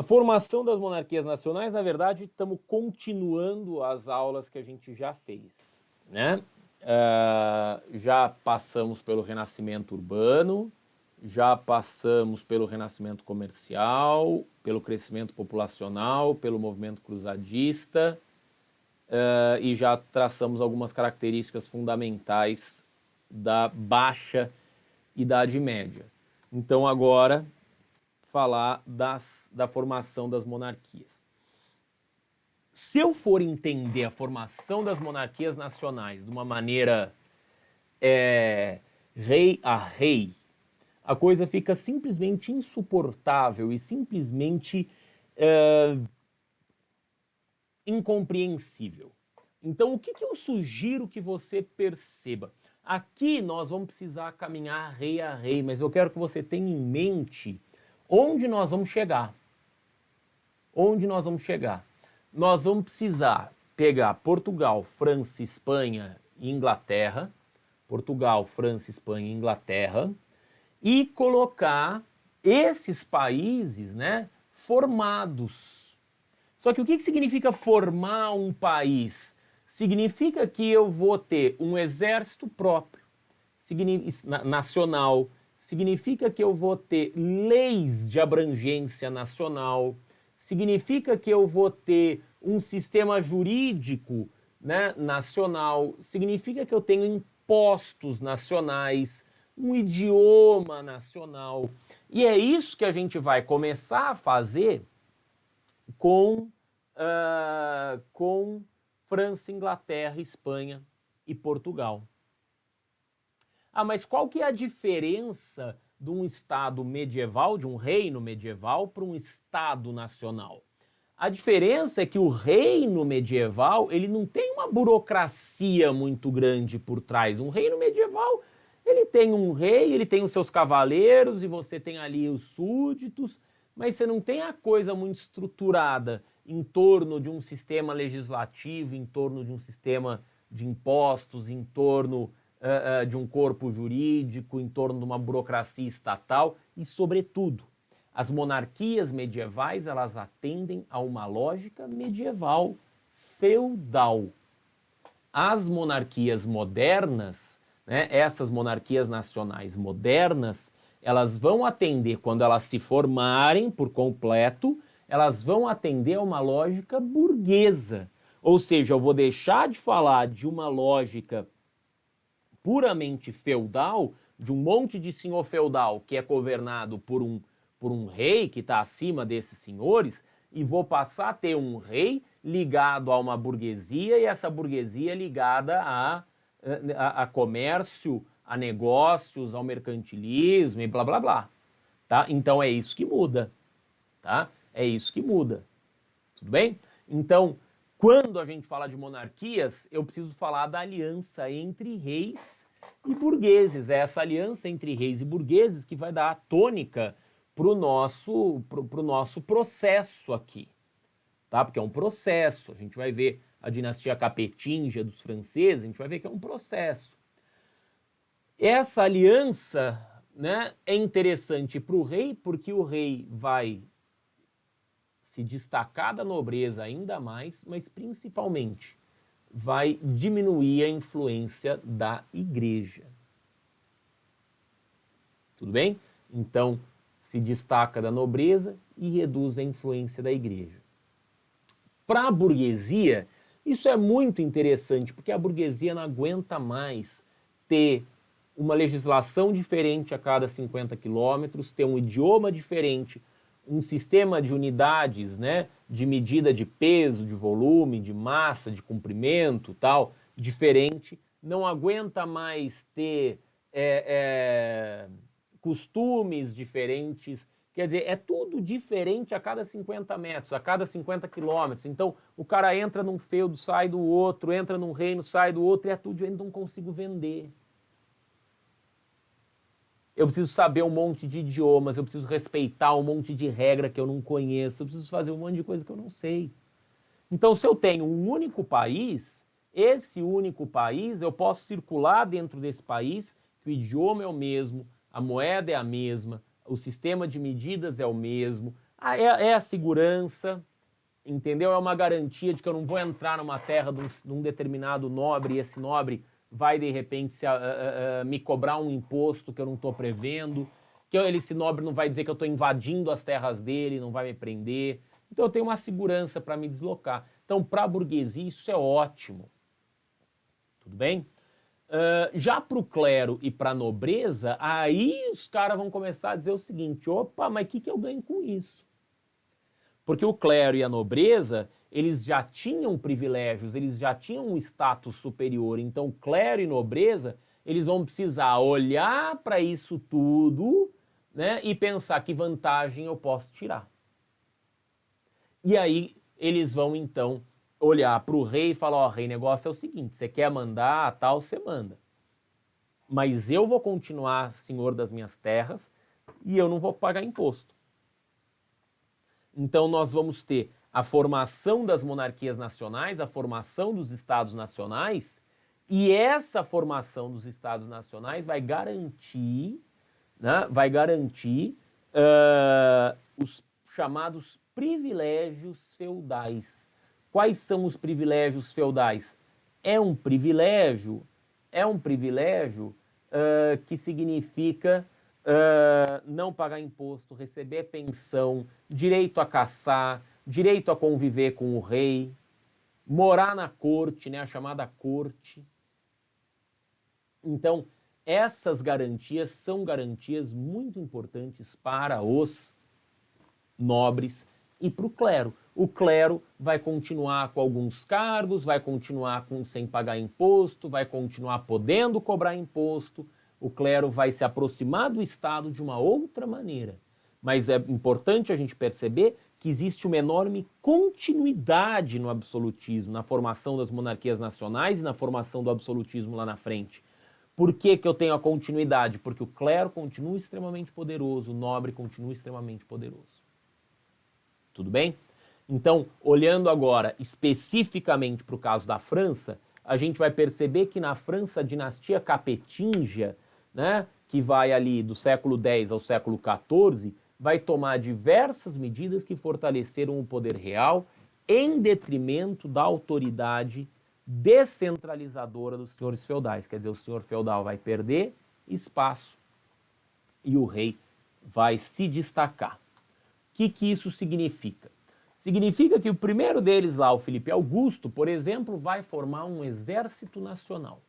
A formação das monarquias nacionais, na verdade, estamos continuando as aulas que a gente já fez, né? Já passamos pelo renascimento urbano, já passamos pelo renascimento comercial, pelo crescimento populacional, pelo movimento cruzadista, e já traçamos algumas características fundamentais da Baixa Idade Média. Então agora falar da formação das monarquias. Se eu for entender a formação das monarquias nacionais de uma maneira rei a rei, a coisa fica simplesmente insuportável e simplesmente incompreensível. Então, o que eu sugiro que você perceba? Aqui nós vamos precisar caminhar rei a rei, mas eu quero que você tenha em mente onde nós vamos chegar. Onde nós vamos chegar? Nós vamos precisar pegar Portugal, França, Espanha e Inglaterra, Portugal, França, Espanha e Inglaterra, e colocar esses países, né, formados. Só que o que significa formar um país? Significa que eu vou ter um exército próprio, nacional, significa que eu vou ter leis de abrangência nacional, significa que eu vou ter um sistema jurídico, né, nacional, significa que eu tenho impostos nacionais, um idioma nacional. E é isso que a gente vai começar a fazer com França, Inglaterra, Espanha e Portugal. Ah, mas qual que é a diferença de um Estado medieval, de um reino medieval, para um Estado nacional? A diferença é que o reino medieval, ele não tem uma burocracia muito grande por trás. Um reino medieval, ele tem um rei, ele tem os seus cavaleiros e você tem ali os súditos, mas você não tem a coisa muito estruturada em torno de um sistema legislativo, em torno de um sistema de impostos, em torno de um corpo jurídico, em torno de uma burocracia estatal e, sobretudo, as monarquias medievais, elas atendem a uma lógica medieval feudal. As monarquias modernas, né, essas monarquias nacionais modernas, elas vão atender, quando elas se formarem por completo, elas vão atender a uma lógica burguesa. Ou seja, eu vou deixar de falar de uma lógica puramente feudal, de um monte de senhor feudal que é governado por um rei que está acima desses senhores, e vou passar a ter um rei ligado a uma burguesia, e essa burguesia ligada a comércio, a negócios, ao mercantilismo e blá blá blá. Tá? Então é isso que muda. Tá? É isso que muda. Tudo bem? Então, quando a gente fala de monarquias, eu preciso falar da aliança entre reis e burgueses. É essa aliança entre reis e burgueses que vai dar a tônica para o nosso processo aqui. Tá? Porque é um processo. A gente vai ver a dinastia capetinga dos franceses, a gente vai ver que é um processo. Essa aliança, né, é interessante para o rei, porque o rei vai se destacar da nobreza ainda mais, mas principalmente vai diminuir a influência da igreja. Tudo bem? Então, se destaca da nobreza e reduz a influência da igreja. Para a burguesia, isso é muito interessante, porque a burguesia não aguenta mais ter uma legislação diferente a cada 50 quilômetros, ter um idioma diferente, um sistema de unidades, né, de medida de peso, de volume, de massa, de comprimento, tal, diferente, não aguenta mais ter costumes diferentes, quer dizer, é tudo diferente a cada 50 metros, a cada 50 quilômetros. Então, o cara entra num feudo, sai do outro, entra num reino, sai do outro, e é tudo, eu não consigo vender. Eu preciso saber um monte de idiomas, eu preciso respeitar um monte de regra que eu não conheço, eu preciso fazer um monte de coisa que eu não sei. Então, se eu tenho um único país, esse único país, eu posso circular dentro desse país, que o idioma é o mesmo, a moeda é a mesma, o sistema de medidas é o mesmo, É a segurança, entendeu? É uma garantia de que eu não vou entrar numa terra de um determinado nobre e esse nobre vai, de repente, me cobrar um imposto que eu não estou prevendo, que esse nobre não vai dizer que eu estou invadindo as terras dele, não vai me prender. Então eu tenho uma segurança para me deslocar. Então, para a burguesia, isso é ótimo. Tudo bem? Já para o clero e para a nobreza, aí os caras vão começar a dizer o seguinte: opa, mas o que eu ganho com isso? Porque o clero e a nobreza, eles já tinham privilégios, eles já tinham um status superior. Então, clero e nobreza, eles vão precisar olhar para isso tudo, né, e pensar que vantagem eu posso tirar. E aí eles vão, então, olhar para o rei e falar: ó, rei, negócio é o seguinte, você quer mandar tal, você manda. Mas eu vou continuar senhor das minhas terras e eu não vou pagar imposto. Então nós vamos ter a formação das monarquias nacionais, a formação dos estados nacionais, e essa formação dos estados nacionais vai garantir, né, os chamados privilégios feudais. Quais são os privilégios feudais? É um privilégio que significa não pagar imposto, receber pensão, direito a caçar, direito a conviver com o rei, morar na corte, né, a chamada corte. Então, essas garantias são garantias muito importantes para os nobres e para o clero. O clero vai continuar com alguns cargos, vai continuar sem pagar imposto, vai continuar podendo cobrar imposto. O clero vai se aproximar do Estado de uma outra maneira. Mas é importante a gente perceber que existe uma enorme continuidade no absolutismo, na formação das monarquias nacionais e na formação do absolutismo lá na frente. Por que eu tenho a continuidade? Porque o clero continua extremamente poderoso, o nobre continua extremamente poderoso. Tudo bem? Então, olhando agora especificamente para o caso da França, a gente vai perceber que na França a dinastia capetingia, né, que vai ali do século X ao século XIV, vai tomar diversas medidas que fortaleceram o poder real em detrimento da autoridade descentralizadora dos senhores feudais. Quer dizer, o senhor feudal vai perder espaço e o rei vai se destacar. O que isso significa? Significa que o primeiro deles lá, o Filipe Augusto, por exemplo, vai formar um exército nacional.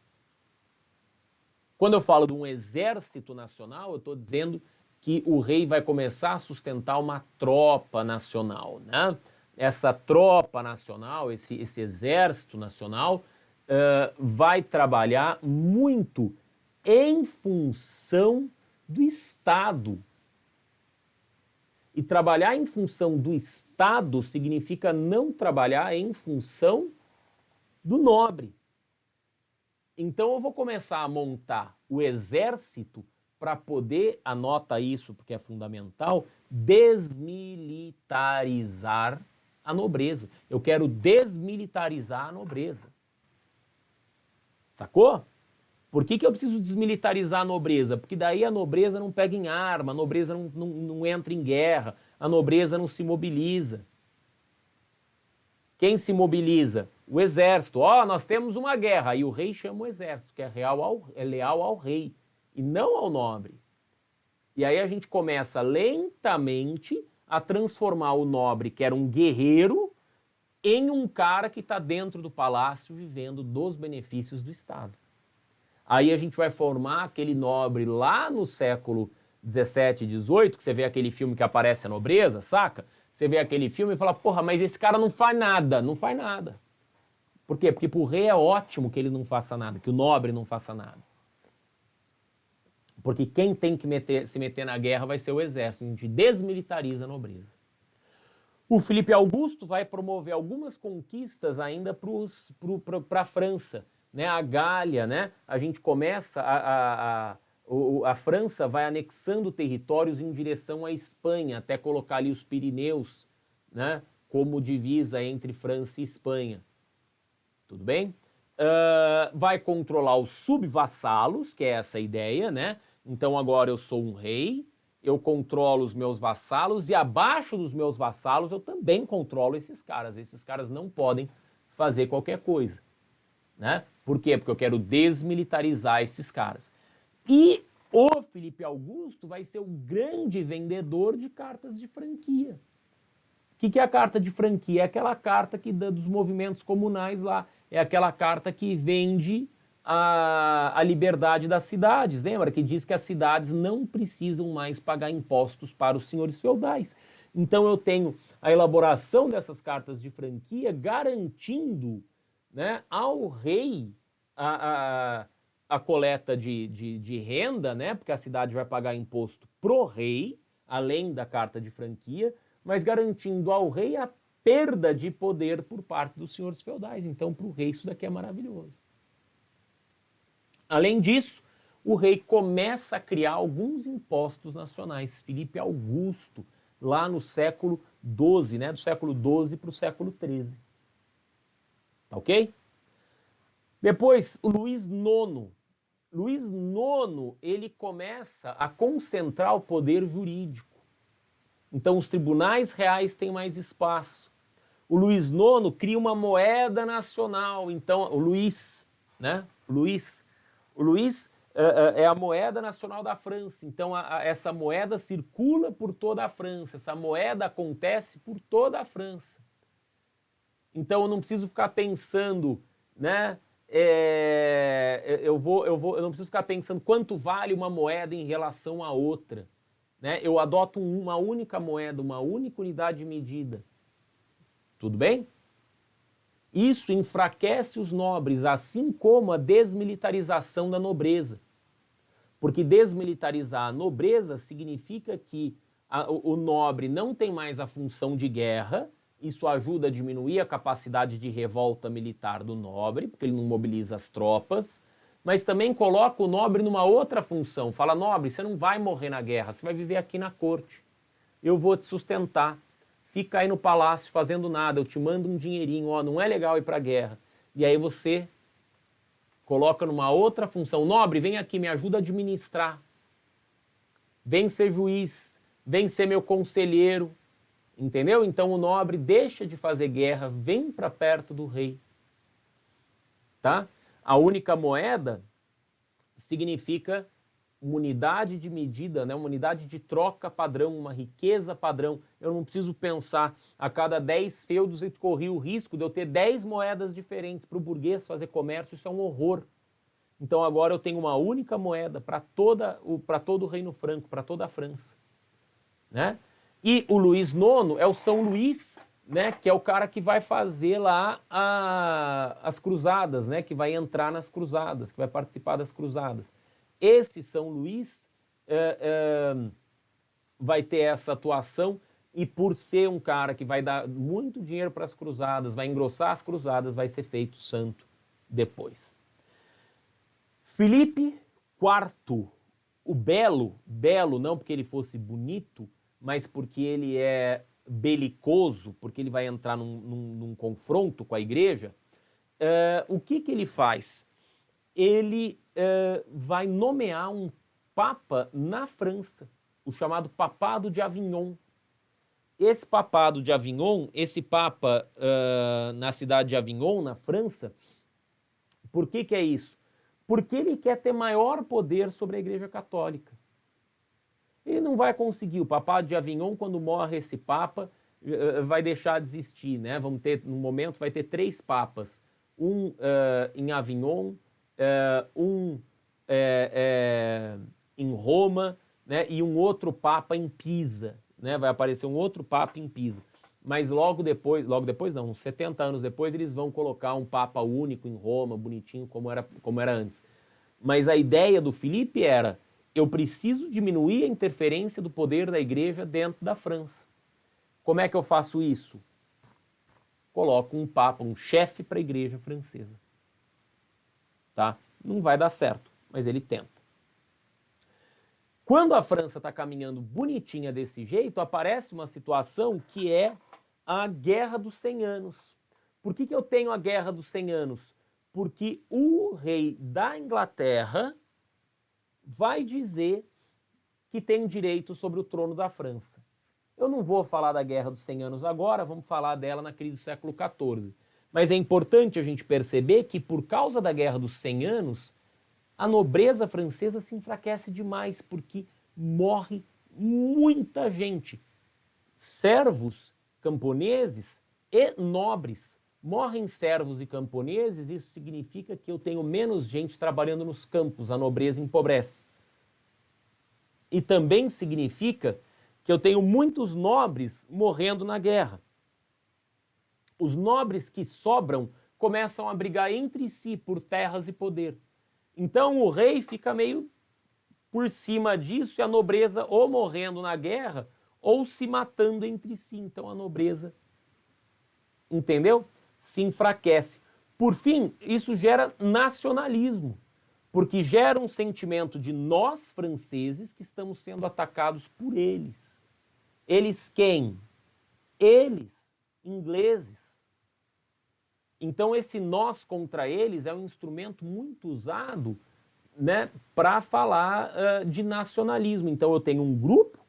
Quando eu falo de um exército nacional, eu estou dizendo que o rei vai começar a sustentar uma tropa nacional, né? Essa tropa nacional, esse exército nacional, vai trabalhar muito em função do Estado. E trabalhar em função do Estado significa não trabalhar em função do nobre. Então eu vou começar a montar o exército para poder, anota isso porque é fundamental, desmilitarizar a nobreza. Eu quero desmilitarizar a nobreza. Sacou? Por que eu preciso desmilitarizar a nobreza? Porque daí a nobreza não pega em arma, a nobreza não entra em guerra, a nobreza não se mobiliza. Quem se mobiliza? O exército. Nós temos uma guerra. E o rei chama o exército, que é leal ao rei, e não ao nobre. E aí a gente começa lentamente a transformar o nobre, que era um guerreiro, em um cara que está dentro do palácio vivendo dos benefícios do Estado. Aí a gente vai formar aquele nobre lá no século 17, 18, que você vê aquele filme que aparece a nobreza, saca? Você vê aquele filme e fala, porra, mas esse cara não faz nada. Não faz nada. Por quê? Porque pro rei é ótimo que ele não faça nada, que o nobre não faça nada. Porque quem tem que se meter na guerra vai ser o exército. A gente desmilitariza a nobreza. O Filipe Augusto vai promover algumas conquistas ainda para a França. Né? A Gália, né? A gente começa, a França vai anexando territórios em direção à Espanha, até colocar ali os Pirineus, né? Como divisa entre França e Espanha. Tudo bem? Vai controlar os subvassalos, que é essa ideia, né? Então agora eu sou um rei, eu controlo os meus vassalos e abaixo dos meus vassalos eu também controlo esses caras. Esses caras não podem fazer qualquer coisa, né? Por quê? Porque eu quero desmilitarizar esses caras. E o Felipe Augusto vai ser o grande vendedor de cartas de franquia. O que é a carta de franquia? É aquela carta que dá dos movimentos comunais lá. É aquela carta que vende a liberdade das cidades. Lembra que diz que as cidades não precisam mais pagar impostos para os senhores feudais. Então eu tenho a elaboração dessas cartas de franquia garantindo, né, ao rei a coleta de renda, né, porque a cidade vai pagar imposto pro rei, além da carta de franquia, mas garantindo ao rei a perda de poder por parte dos senhores feudais. Então, para o rei, isso daqui é maravilhoso. Além disso, o rei começa a criar alguns impostos nacionais. Felipe Augusto, lá no século XII, né? Do século XII para o século XIII. Tá ok? Depois, o Luís IX. Luís IX, ele começa a concentrar o poder jurídico. Então, os tribunais reais têm mais espaço. O Luís IX cria uma moeda nacional. Então, o Luís, né? O Luís é a moeda nacional da França. Então, essa moeda circula por toda a França. Essa moeda acontece por toda a França. Então, eu não preciso ficar pensando, né? Eu não preciso ficar pensando quanto vale uma moeda em relação a outra. Né? Eu adoto uma única moeda, uma única unidade de medida. Tudo bem? Isso enfraquece os nobres, assim como a desmilitarização da nobreza. Porque desmilitarizar a nobreza significa que o nobre não tem mais a função de guerra, isso ajuda a diminuir a capacidade de revolta militar do nobre, porque ele não mobiliza as tropas, mas também coloca o nobre numa outra função. Fala, nobre, você não vai morrer na guerra, você vai viver aqui na corte. Eu vou te sustentar. Fica aí no palácio fazendo nada, eu te mando um dinheirinho, ó, não é legal ir para a guerra. E aí você coloca numa outra função. Nobre, vem aqui, me ajuda a administrar. Vem ser juiz, vem ser meu conselheiro. Entendeu? Então o nobre deixa de fazer guerra, vem para perto do rei. Tá? A única moeda significa uma unidade de medida, né? Uma unidade de troca padrão, uma riqueza padrão. Eu não preciso pensar a cada 10 feudos eu corri o risco de eu ter 10 moedas diferentes para o burguês fazer comércio, isso é um horror. Então agora eu tenho uma única moeda para todo o Reino Franco, para toda a França. Né? E o Luís IX é o São Luís, né, que é o cara que vai fazer lá as cruzadas, né, que vai entrar nas cruzadas, que vai participar das cruzadas. Esse São Luís vai ter essa atuação e por ser um cara que vai dar muito dinheiro para as cruzadas, vai engrossar as cruzadas, vai ser feito santo depois. Filipe IV, o Belo não porque ele fosse bonito, mas porque ele é belicoso, porque ele vai entrar num confronto com a igreja, o que ele faz? Ele vai nomear um papa na França, o chamado Papado de Avignon. Esse Papado de Avignon, esse papa na cidade de Avignon, na França, por que é isso? Porque ele quer ter maior poder sobre a Igreja Católica. Ele não vai conseguir. O Papado de Avignon, quando morre esse papa, vai deixar de existir, né? No momento, vai ter 3 papas. Um em Avignon, um em Roma, né? E um outro papa em Pisa, né? Vai aparecer um outro papa em Pisa. Mas logo depois não, uns 70 anos depois, eles vão colocar um papa único em Roma, bonitinho, como era antes. Mas a ideia do Filipe era: eu preciso diminuir a interferência do poder da igreja dentro da França. Como é que eu faço isso? Coloco um papa, um chefe para a igreja francesa. Tá? Não vai dar certo, mas ele tenta. Quando a França está caminhando bonitinha desse jeito, aparece uma situação que é a Guerra dos 100 Anos. Por que eu tenho a Guerra dos 100 Anos? Porque o rei da Inglaterra vai dizer que tem direito sobre o trono da França. Eu não vou falar da Guerra dos 100 Anos agora, vamos falar dela na crise do século XIV. Mas é importante a gente perceber que, por causa da Guerra dos 100 Anos, a nobreza francesa se enfraquece demais, porque morre muita gente. Servos, camponeses e nobres. Morrem servos e camponeses, isso significa que eu tenho menos gente trabalhando nos campos, a nobreza empobrece. E também significa que eu tenho muitos nobres morrendo na guerra. Os nobres que sobram começam a brigar entre si por terras e poder. Então o rei fica meio por cima disso e a nobreza ou morrendo na guerra ou se matando entre si. Então a nobreza, entendeu? Se enfraquece. Por fim, isso gera nacionalismo, porque gera um sentimento de nós franceses que estamos sendo atacados por eles. Eles quem? Eles, ingleses. Então esse nós contra eles é um instrumento muito usado, né, para falar de nacionalismo. Então eu tenho um grupo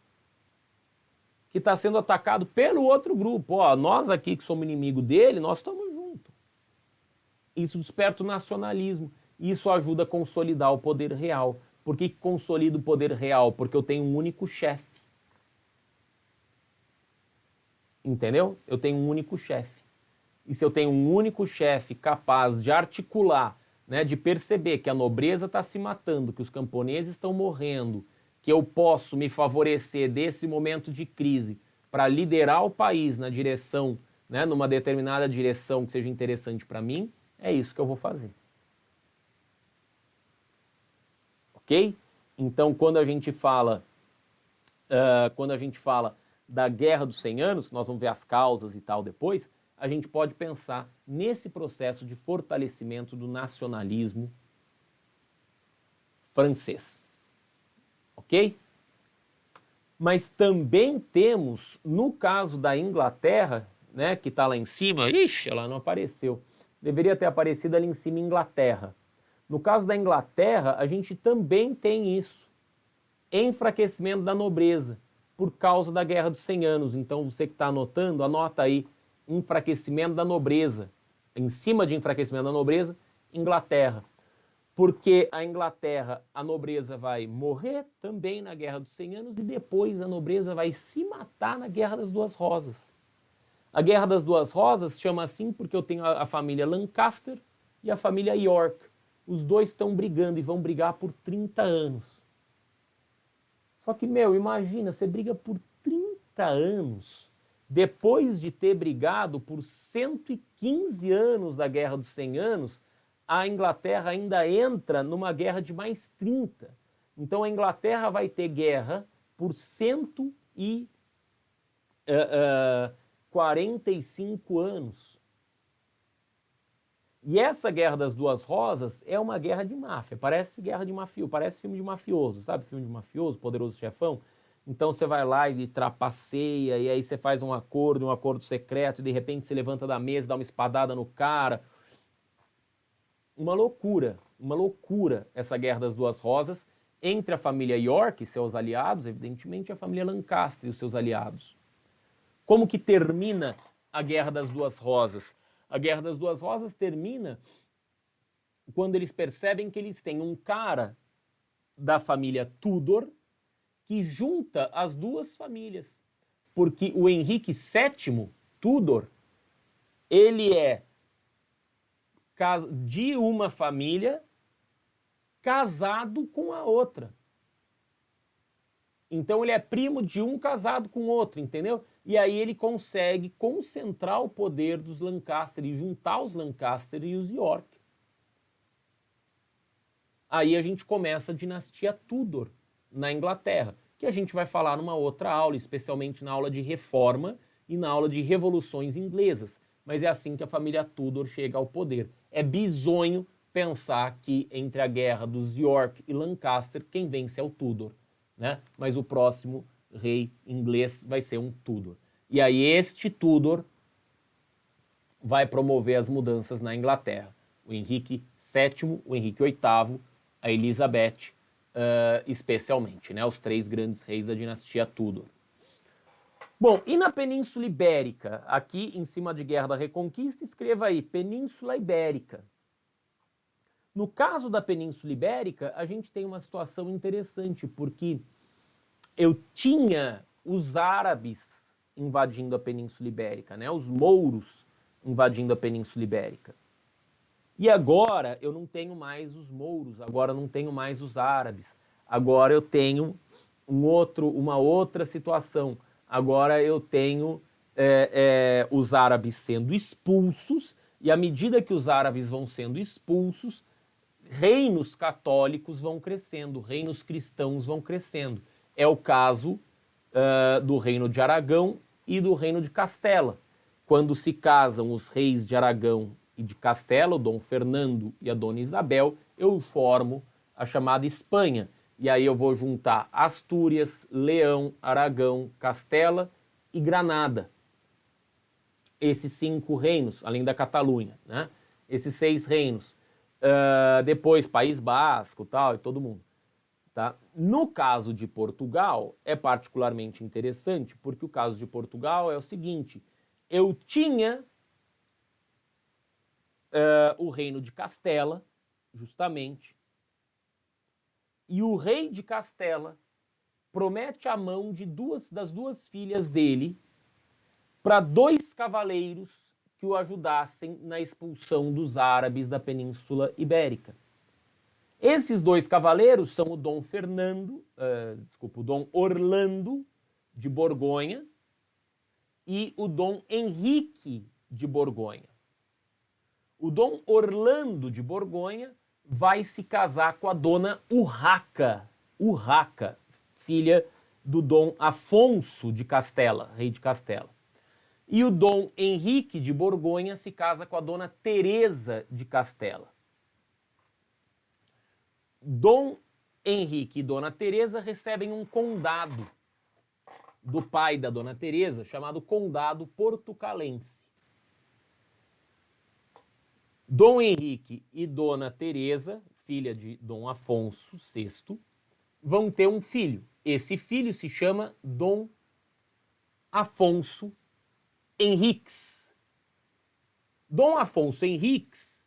que está sendo atacado pelo outro grupo. Ó, nós aqui que somos inimigo dele, nós estamos juntos. Isso desperta o nacionalismo. Isso ajuda a consolidar o poder real. Por que consolida o poder real? Porque eu tenho um único chefe. Entendeu? Eu tenho um único chefe. E se eu tenho um único chefe capaz de articular, né, de perceber que a nobreza está se matando, que os camponeses estão morrendo, que eu posso me favorecer desse momento de crise para liderar o país na direção, né, numa determinada direção que seja interessante para mim, é isso que eu vou fazer. Ok? Então, quando a gente fala da Guerra dos 100 Anos, que nós vamos ver as causas e tal depois, a gente pode pensar nesse processo de fortalecimento do nacionalismo francês. Ok? Mas também temos, no caso da Inglaterra, né, que está lá em cima, ixi, ela não apareceu, deveria ter aparecido ali em cima, Inglaterra. No caso da Inglaterra, a gente também tem isso, enfraquecimento da nobreza, por causa da Guerra dos 100 Anos. Então você que está anotando, anota aí, enfraquecimento da nobreza. Em cima de enfraquecimento da nobreza, Inglaterra. Porque a Inglaterra, a nobreza vai morrer também na Guerra dos 100 Anos e depois a nobreza vai se matar na Guerra das Duas Rosas. A Guerra das Duas Rosas chama assim porque eu tenho a família Lancaster e a família York. Os dois estão brigando e vão brigar por 30 anos. Só que, imagina, você briga por 30 anos depois de ter brigado por 115 anos da Guerra dos 100 Anos, a Inglaterra ainda entra numa guerra de mais 30. Então a Inglaterra vai ter guerra por 145 anos. E essa Guerra das Duas Rosas é uma guerra de máfia, parece guerra de mafioso, parece filme de mafioso, sabe? Filme de mafioso, Poderoso Chefão. Então você vai lá e trapaceia, e aí você faz um acordo secreto, e de repente você levanta da mesa, dá uma espadada no cara. Uma loucura essa Guerra das Duas Rosas entre a família York e seus aliados, evidentemente a família Lancaster e os seus aliados. Como que termina a Guerra das Duas Rosas? A Guerra das Duas Rosas termina quando eles percebem que eles têm um cara da família Tudor que junta as duas famílias. Porque o Henrique VII, Tudor, ele é de uma família casado com a outra. Então ele é primo de um casado com outro, entendeu? E aí ele consegue concentrar o poder dos Lancaster e juntar os Lancaster e os York. Aí a gente começa a dinastia Tudor na Inglaterra, que a gente vai falar numa outra aula, especialmente na aula de reforma e na aula de revoluções inglesas. Mas é assim que a família Tudor chega ao poder. É bizonho pensar que entre a guerra dos York e Lancaster, quem vence é o Tudor, né? Mas o próximo rei inglês vai ser um Tudor. E aí este Tudor vai promover as mudanças na Inglaterra. O Henrique VII, o Henrique VIII, a Elizabeth especialmente, né? Os 3 grandes reis da dinastia Tudor. Bom, e na Península Ibérica? Aqui em cima de Guerra da Reconquista, escreva aí, Península Ibérica. No caso da Península Ibérica, a gente tem uma situação interessante, porque eu tinha os árabes invadindo a Península Ibérica, né? Os mouros invadindo a Península Ibérica. E agora eu não tenho mais os mouros, agora eu não tenho mais os árabes, agora eu tenho uma outra situação. Agora eu tenho os árabes sendo expulsos, e à medida que os árabes vão sendo expulsos, reinos católicos vão crescendo, reinos cristãos vão crescendo. É o caso do reino de Aragão e do reino de Castela. Quando se casam os reis de Aragão e de Castela, o Dom Fernando e a Dona Isabel, eu formo a chamada Espanha. E aí eu vou juntar Astúrias, Leão, Aragão, Castela e Granada. Esses 5 reinos, além da Catalunha, né? Esses 6 reinos. Depois País Basco, tal, e todo mundo. Tá? No caso de Portugal, é particularmente interessante, porque o caso de Portugal é o seguinte: eu tinha o reino de Castela, justamente, e o rei de Castela promete a mão das 2 filhas dele para 2 cavaleiros que o ajudassem na expulsão dos árabes da Península Ibérica. Esses 2 cavaleiros são o Dom o Dom Orlando de Borgonha e o Dom Henrique de Borgonha. O Dom Orlando de Borgonha vai se casar com a Dona Urraca, filha do Dom Afonso de Castela, rei de Castela. E o Dom Henrique de Borgonha se casa com a Dona Teresa de Castela. Dom Henrique e Dona Teresa recebem um condado do pai da Dona Teresa, chamado Condado Portucalense. Dom Henrique e Dona Teresa, filha de Dom Afonso VI, vão ter um filho. Esse filho se chama Dom Afonso Henriques. Dom Afonso Henriques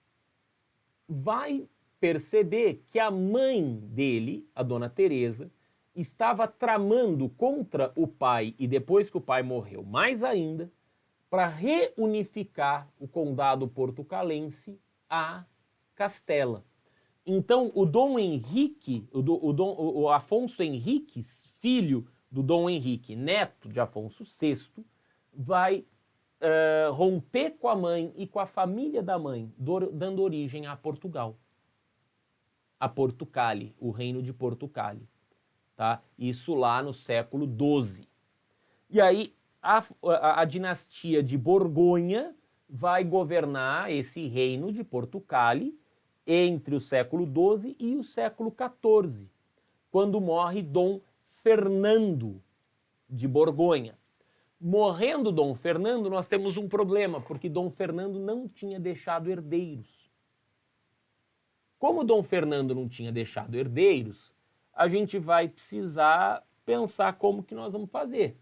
vai perceber que a mãe dele, a Dona Teresa, estava tramando contra o pai, e depois que o pai morreu, mais ainda, para reunificar o condado portucalense a Castela. Então, o Dom Henrique, o Afonso Henriques, filho do Dom Henrique, neto de Afonso VI, vai romper com a mãe e com a família da mãe, dando origem a Portugal. A Portucale, o reino de Portucale. Tá? Isso lá no século XII. E aí, a dinastia de Borgonha vai governar esse reino de Portucale entre o século XII e o século XIV, quando morre Dom Fernando de Borgonha. Morrendo Dom Fernando, nós temos um problema, porque Dom Fernando não tinha deixado herdeiros. Como Dom Fernando não tinha deixado herdeiros, a gente vai precisar pensar como que nós vamos fazer.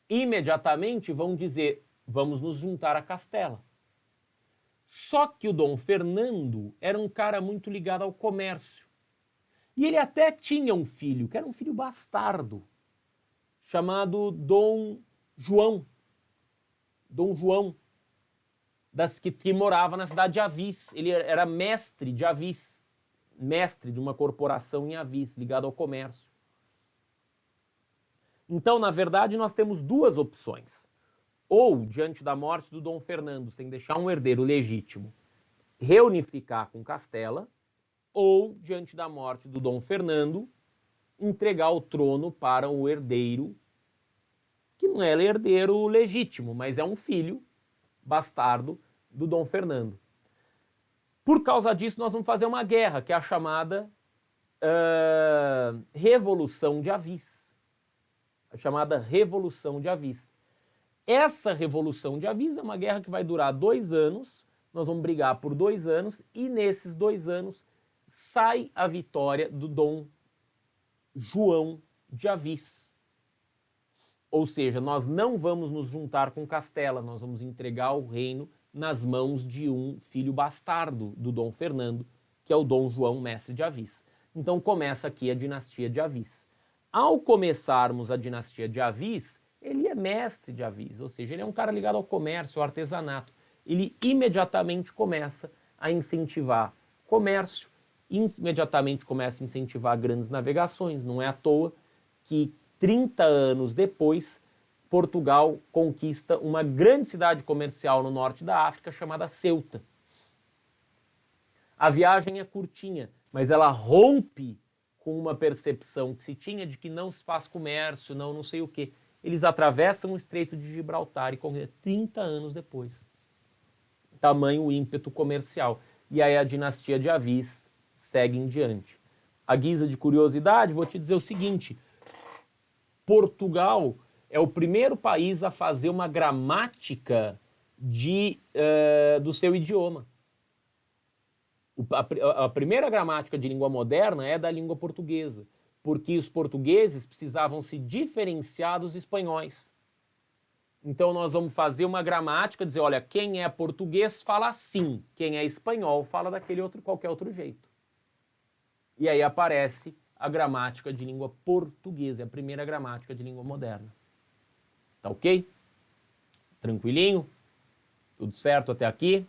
Imediatamente vão dizer, vamos nos juntar a Castela. Só que o Dom Fernando era um cara muito ligado ao comércio. E ele até tinha um filho, que era um filho bastardo, chamado Dom João. Dom João, que morava na cidade de Avis. Ele era mestre de Avis, mestre de uma corporação em Avis, ligado ao comércio. Então, na verdade, nós temos 2 opções. Ou, diante da morte do Dom Fernando, sem deixar um herdeiro legítimo, reunificar com Castela, ou, diante da morte do Dom Fernando, entregar o trono para um herdeiro que não é herdeiro legítimo, mas é um filho bastardo do Dom Fernando. Por causa disso, nós vamos fazer uma guerra, que é a chamada Revolução de Avis. A chamada Revolução de Avis. Essa Revolução de Avis é uma guerra que vai durar 2 anos, nós vamos brigar por 2 anos, e nesses 2 anos sai a vitória do Dom João de Avis. Ou seja, nós não vamos nos juntar com Castela, nós vamos entregar o reino nas mãos de um filho bastardo do Dom Fernando, que é o Dom João, mestre de Avis. Então começa aqui a dinastia de Avis. Ao começarmos a dinastia de Avis, ele é mestre de Avis, ou seja, ele é um cara ligado ao comércio, ao artesanato. Ele imediatamente começa a incentivar comércio, imediatamente começa a incentivar grandes navegações. Não é à toa que 30 anos depois, Portugal conquista uma grande cidade comercial no norte da África chamada Ceuta. A viagem é curtinha, mas ela rompe com uma percepção que se tinha de que não se faz comércio, não sei o quê. Eles atravessam o Estreito de Gibraltar e correm 30 anos depois. Tamanho o ímpeto comercial. E aí a dinastia de Avis segue em diante. À guisa de curiosidade, vou te dizer o seguinte: Portugal é o primeiro país a fazer uma gramática do seu idioma. A primeira gramática de língua moderna é da língua portuguesa, porque os portugueses precisavam se diferenciar dos espanhóis. Então nós vamos fazer uma gramática, dizer, olha, quem é português fala assim, quem é espanhol fala qualquer outro jeito. E aí aparece a gramática de língua portuguesa, é a primeira gramática de língua moderna. Tá ok? Tranquilinho? Tudo certo até aqui?